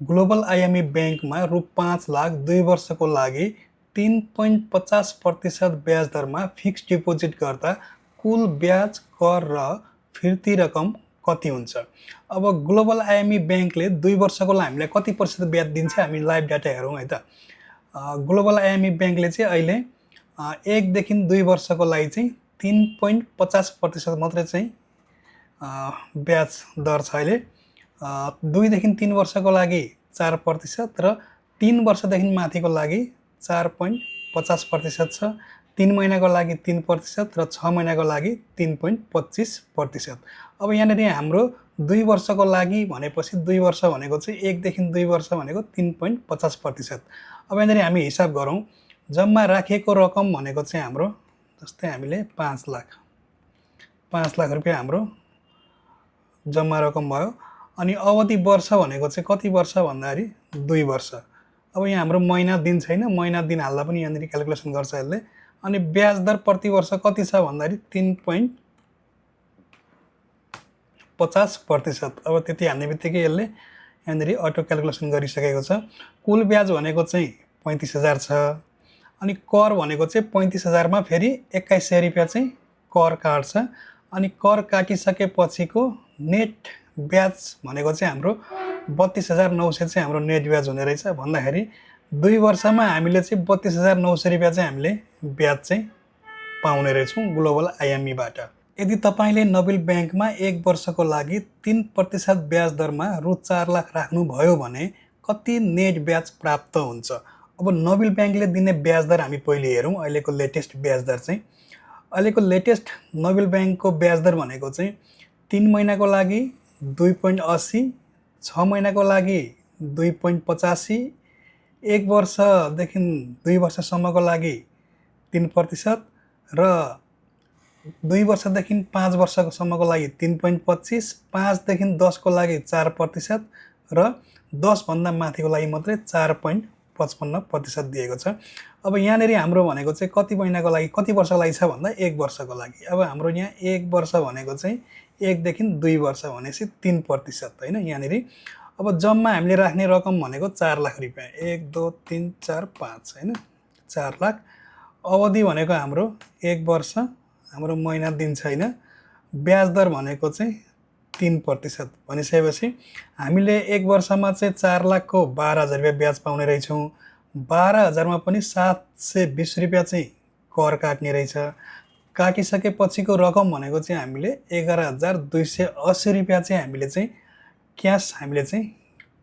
Global IME ब्याङ्कमा रु 5 लाख 2 वर्षको लागि 3.50% ब्याज दरमा फिक्स डिपोजिट गर्दा कुल ब्याज, कर र फिर्ती रकम कति हुन्छ? अब ग्लोबल आइएमई ब्याङ्कले 2 वर्षको लागि हामीलाई कति प्रतिशत ब्याज दिन्छ, हामी लाइभ डाटा हेरौँ है त। ग्लोबल आइएमई ब्याङ्कले चाहिँ अहिले 1 देखि 2 वर्षको लागि चाहिँ 3.50% मात्रै चाहिँ ब्याज दर छ अहिले। 2 देखि 3 वर्षको लागि 4% र 3 वर्षदेखि माथिको लागि 4.50% छ। 3 महिनाको लागि 3% र 6 महिनाको लागि 3.25%। अब यहाँनिर हाम्रो 2 वर्षको लागि भनेपछि 2 वर्ष भनेको चाहिँ 1 देखि 2 वर्ष भनेको 3.50%। अब यहाँनिर हामी हिसाब गरौँ, जम्मा राखिएको रकम भनेको चाहिँ हाम्रो जस्तै हामीले 5 लाख रुपियाँ हाम्रो जम्मा रकम भयो। अनि अवधि वर्ष भनेको चाहिँ कति वर्ष भन्दाखेरि 2 वर्ष। अब यहाँ हाम्रो महिना दिन छैन, महिना दिन हाल्दा पनि यहाँनिर क्यालकुलेसन गर्छ यसले। अनि ब्याज दर प्रति वर्ष कति छ भन्दाखेरि 3.50%। अब त्यति हाल्ने बित्तिकै यसले यहाँनिर अटो क्यालकुलेसन गरिसकेको छ। कुल ब्याज भनेको चाहिँ 35,000 छ। अनि कर भनेको चाहिँ 35,000मा फेरि 2100 रुपियाँ चाहिँ कर काट्छ। अनि कर काटिसकेपछिको नेट ब्याज भनेको चाहिँ हाम्रो 32,900 चाहिँ हाम्रो नेट ब्याज हुने रहेछ। भन्दाखेरि 2 वर्षमा हामीले चाहिँ 32,900 रुपियाँ चाहिँ हामीले ब्याज चाहिँ पाउने रहेछौँ ग्लोबल आइएमईबाट। यदि तपाईँले नोबेल ब्याङ्कमा 1 वर्षको लागि 3% ब्याज दरमा रु 4 लाख राख्नुभयो भने कति नेट ब्याज प्राप्त हुन्छ? अब नोबेल ब्याङ्कले दिने ब्याज दर हामी पहिले हेरौँ। अहिलेको लेटेस्ट ब्याज दर चाहिँ, अहिलेको लेटेस्ट नोबेल ब्याङ्कको ब्याज दर भनेको चाहिँ 3 महिनाको लागि 2.80, 6 महिनाको लागि 2.85, 1 वर्षदेखि 2 वर्षसम्मको लागि 3% र 2 वर्षदेखि 5 वर्षसम्मको लागि 3.25, 5 देखि 10 को लागि 4% र 10 भन्दा माथिको लागि मात्रै 4.55% दिएको छ। अब यहाँनिर हाम्रो भनेको चाहिँ कति महिनाको लागि, कति वर्षको लागि छ भन्दा 1 वर्षको लागि। अब हाम्रो यहाँ 1 वर्ष भनेको चाहिँ 1 देखि 2 वर्ष भनेपछि 3% हैन यहाँनिर। अब जम्मा हामीले राख्ने रकम भनेको 4 लाख रुपियाँ, 1 2 3 4 5 हैन, 4 लाख। अवधि भनेको हाम्रो 1 वर्ष, हाम्रो महिना दिन छैन। ब्याज दर भनेको चाहिँ 3% भनिसकेपछि हामीले 1 वर्षमा चाहिँ 4 लाखको 12,000 रुपियाँ ब्याज पाउने रहेछौँ। 12,000मा पनि 720 रुपियाँ चाहिँ कर काट्ने रहेछ। काटिसकेपछिको रकम भनेको चाहिँ हामीले 11,280 रुपियाँ चाहिँ हामीले चाहिँ क्यास हामीले चाहिँ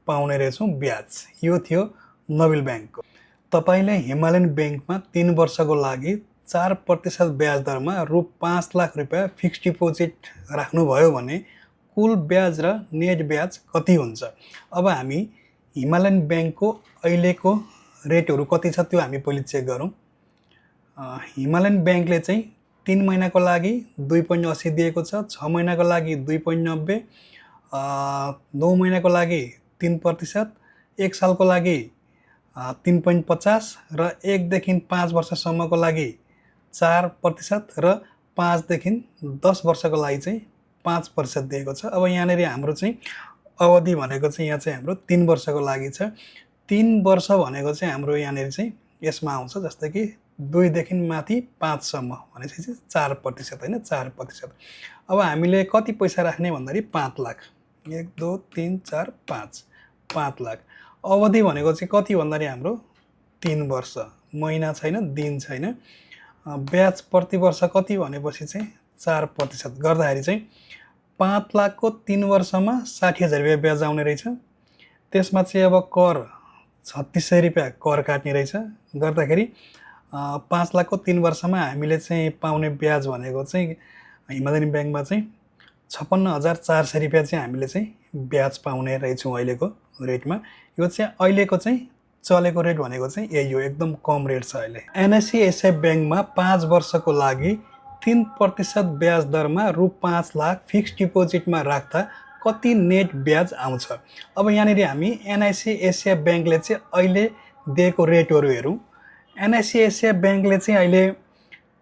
पाउने रहेछौँ ब्याज। यो थियो नोबेल ब्याङ्कको। तपाईँले हिमालयन ब्याङ्कमा 3 वर्षको लागि 4% ब्याज दरमा रु 5 लाख रुपियाँ फिक्स डिपोजिट राख्नुभयो भने कुल ब्याज र नेट ब्याज कति हुन्छ? अब हामी हिमालयन ब्याङ्कको अहिलेको रेटहरू कति छ त्यो हामी पहिले चेक गरौँ। हिमालयन ब्याङ्कले चाहिँ 3 महिनाको लागि 2.80 दिएको छ, 6 महिनाको लागि 2.90, 9 महिनाको लागि 3%, 1 सालको लागि 3.50 र 1 देखि 5 वर्षसम्मको लागि 4% र 5 देखि 10 वर्षको लागि चाहिँ 5% दिएको छ। अब यहाँनिर हाम्रो चाहिँ अवधि भनेको चाहिँ यहाँ चाहिँ हाम्रो 3 वर्षको लागि छ। 3 वर्ष भनेको चाहिँ हाम्रो यहाँनिर चाहिँ यसमा आउँछ, जस्तै कि 2 देखि माथि 5 सम्म भनेपछि 4% हैन, 4%। अब हामीले कति पैसा राख्ने भन्दाखेरि 5 लाख, 1 2 3 4 5, 5 लाख। अवधि भनेको चाहिँ कति भन्दाखेरि हाम्रो 3 वर्ष, महिना छैन, दिन छैन। ब्याज प्रति वर्ष कति भनेपछि चाहिँ 4% गर्दाखेरि चाहिँ 5 लाखको 3 वर्षमा 60,000 रुपियाँ ब्याज आउने रहेछ। त्यसमा चाहिँ अब कर 3600 रुपियाँ कर काट्ने रहेछ। गर्दाखेरि 5 लाखको 3 वर्षमा हामीले चाहिँ पाउने ब्याज भनेको चाहिँ हिमालयन ब्याङ्कमा चाहिँ 56,400 रुपियाँ चाहिँ हामीले चाहिँ ब्याज पाउने रहेछौँ अहिलेको रेटमा। यो चाहिँ अहिलेको चाहिँ चलेको रेट भनेको चाहिँ यही हो, एकदम कम रेट छ अहिले। एनआइसिआइसिआई ब्याङ्कमा 5 वर्षको लागि 3% ब्याज दरमा रु 5 लाख फिक्स डिपोजिटमा राख्दा कति नेट ब्याज आउँछ? अब यहाँनिर हामी एनआइसिआइसिआई ब्याङ्कले चाहिँ अहिले दिएको रेटहरू हेरौँ। एनआइसिआइसिआई ब्याङ्कले चाहिँ अहिले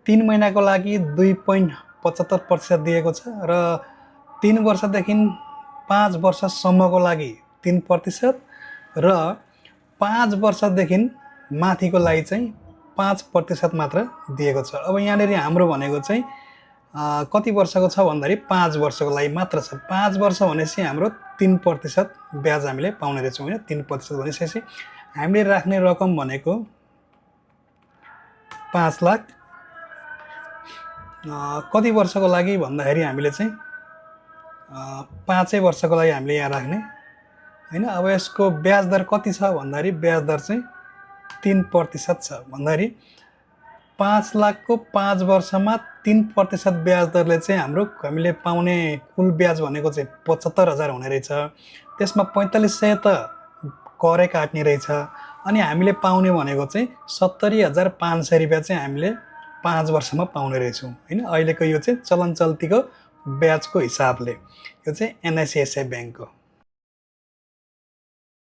3 महिनाको लागि 2.75% दिएको छ र 3 वर्षदेखि 5 वर्षसम्मको लागि 3% र 5 वर्षदेखि माथिको लागि चाहिँ 5% मात्र दिएको छ। अब यहाँनिर हाम्रो भनेको चाहिँ कति वर्षको छ भन्दाखेरि 5 वर्षको लागि मात्र छ। 5 वर्ष भनेपछि हाम्रो 3% ब्याज हामीले पाउने रहेछौँ होइन। 3% भनेपछि हामीले राख्ने रकम भनेको 5 लाख। कति वर्षको लागि भन्दाखेरि हामीले चाहिँ 5 वर्षको लागि हामीले यहाँ राख्ने होइन। अब यसको ब्याज दर कति छ भन्दाखेरि ब्याज दर चाहिँ 3% छ भन्दाखेरि 5 लाखको 5 वर्षमा 3% ब्याज दरले चाहिँ हामीले पाउने कुल ब्याज भनेको चाहिँ 75,000 हुने रहेछ। त्यसमा 4500 त करै काट्ने रहेछ अनि हामीले पाउने भनेको चाहिँ 70,500 रुपियाँ चाहिँ हामीले 5 वर्षमा पाउने रहेछौँ होइन। अहिलेको यो चाहिँ चलन चल्तीको ब्याजको हिसाबले यो चाहिँ NICICI ब्याङ्कको